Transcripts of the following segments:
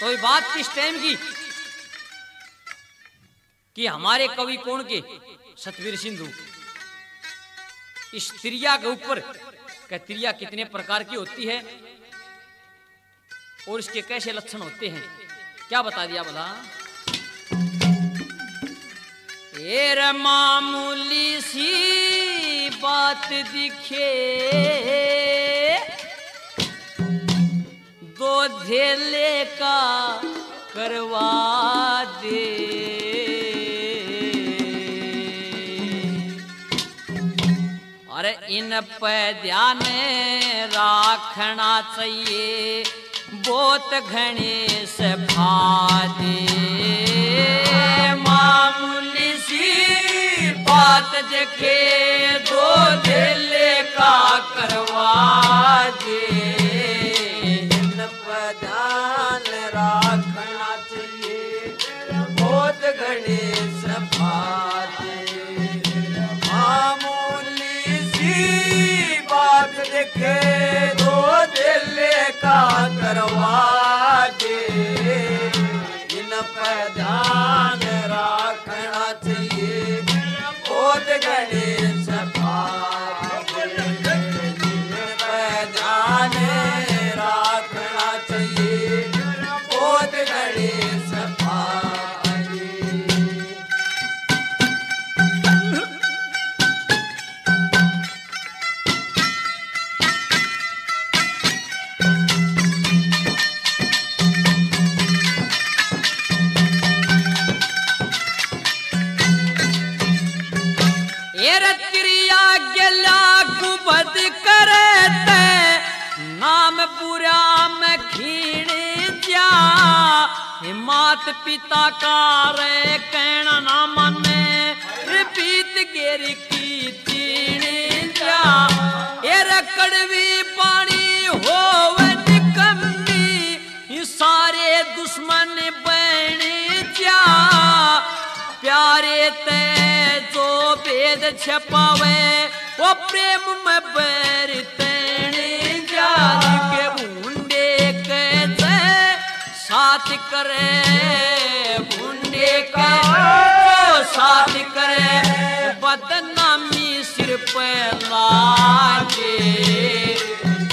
तो ये बात किस टाइम की कि हमारे कवि कौन के सतवीर सिंधु इस त्रिया के ऊपर त्रिया कितने प्रकार की होती है और इसके कैसे लक्षण होते हैं क्या बता दिया बोला। ये मामूली सी बात दिखे दो धेले का करवा दे, अरे इन पे ध्यान रखना चाहिए बहुत घने से फादे। मामूली सी बात देखे दो धेले का करवा दे, इन पे ध्यान रखना चाहिए बहुत घने से फादे। मामूली सी बात देखे दो धेले का करवा दे, इन पर ध्यान रखना चाहिए बहुत घने से फादे। इन पर ध्यान रखना चाहिए बहुत घने से फादे। मात पिता का रे कहना ना माने बीत गेरी की तीन जा, ये कड़वी पानी होवे निकम्मी सारे दुश्मन बन जा, प्यारे ते जो भेद छपावे वो प्रेम में बैर तेने जा, के भूंडे के साथ करे भूंडे का साथ करे बदनामी सिर पे लागे,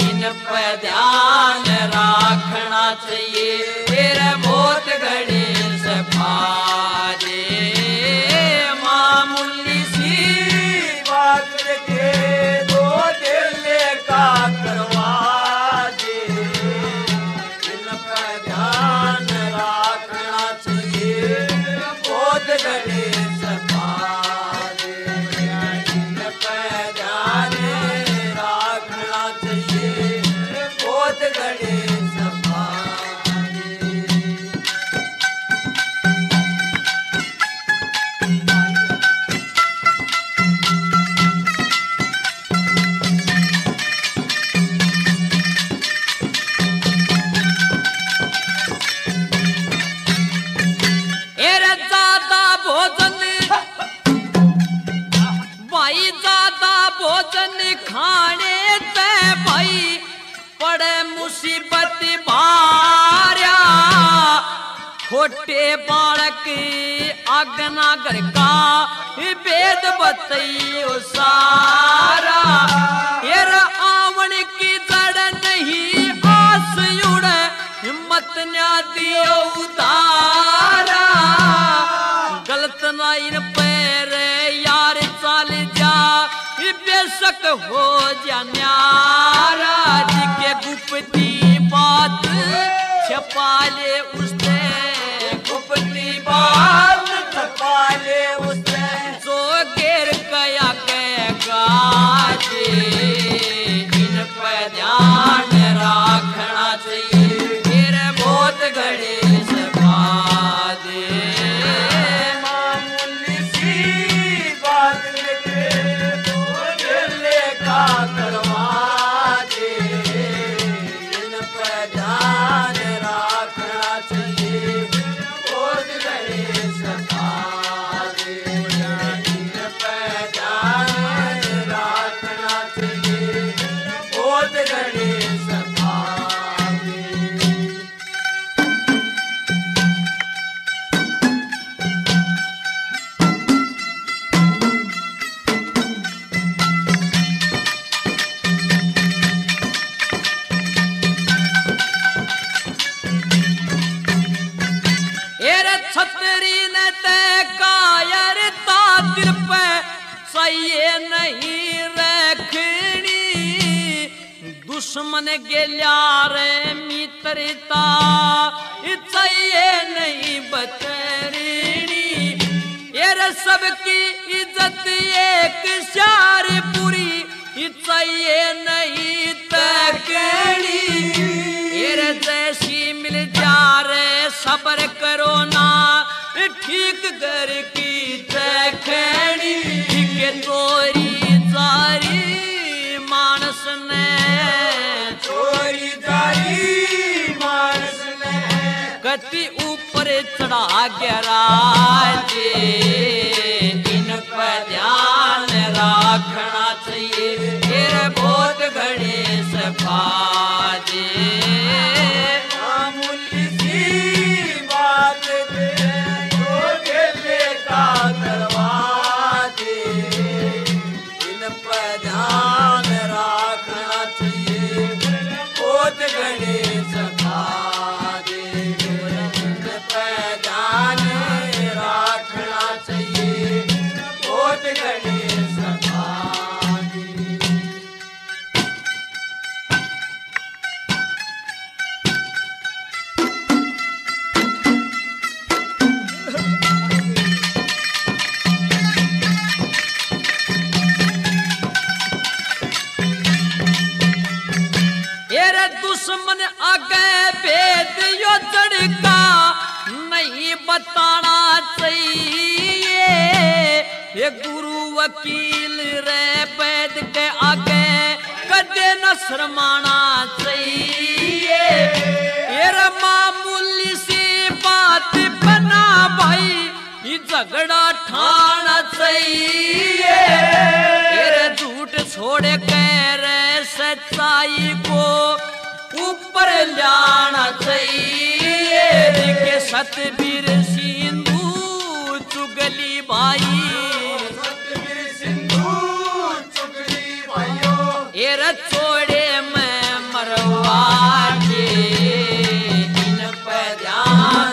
इन पे ध्यान रखना चाहिए तेरे बहुत घड़े से फादे। मामूली सी बात के दो धेले का करवा दे, इन पे ध्यान रखना चाहिए बहुत घड़े से फादे। इन पे ध्यान रखना चाहिए बहुत घड़े से फादे। खाने ते भाई पड़े मुसीबत भार्या, खोटे बालक आगना घर का वेद बतइयो सारा, येर आवन की जड़ नहीं आस उड़े हिम्मत ना दियो उतारा, गलत ना इन पैर यार चाल जा बेशक हो जा न्यारा, जिके गुप्ती बात छपा ले उसने गुप्ती बात छपा ले उसने, जो गिर गया कहेगा इन पे ध्यान रखना चाहिए तेरे बहुत घड़े से फादे। मामूली सी बात करवा दे, इन पे ध्यान रखना चाहिए चाहिए नहीं रखनी, दुश्मन गेल्या रे मित्रता चाहिए नहीं बतरनी। ये सबकी इज्जत एक शारी पूरी चाहिए नहीं तकड़ी। ये जैसी मिल जा रे सब्र करो ना ठीक घर की तखड़ी। के चोरी जारी मानस ने चोरी जारी मानस ने कति ऊपर चढ़ा गया जे इन पर ध्यान रखना चाहिए। फिर बहुत घड़े सफाजे मामूली सी बात का दरवाजे इन पर ध्यान रखना चाहिए। बहुत घड़े सफाजे इन पर ध्यान रखना चाहिए। बहुत घड़े सफाजे दुश्मन आगे भेद यो जड़का नहीं बताना चाहिए। ये गुरु वकील रे वैद के आगे कदे न शर्माना चाहिए। ये मामूली सी बात बना भाई ये झगड़ा ठाना चाहिए। ये झूठ छोड़ के रे सच्चाई को ऊपर लाना चाहिए। के सतबीर सिंधु चुगली भाई सिंधु चुगली भाइयों ये छोड़े मैं मरवा के इन पर ध्यान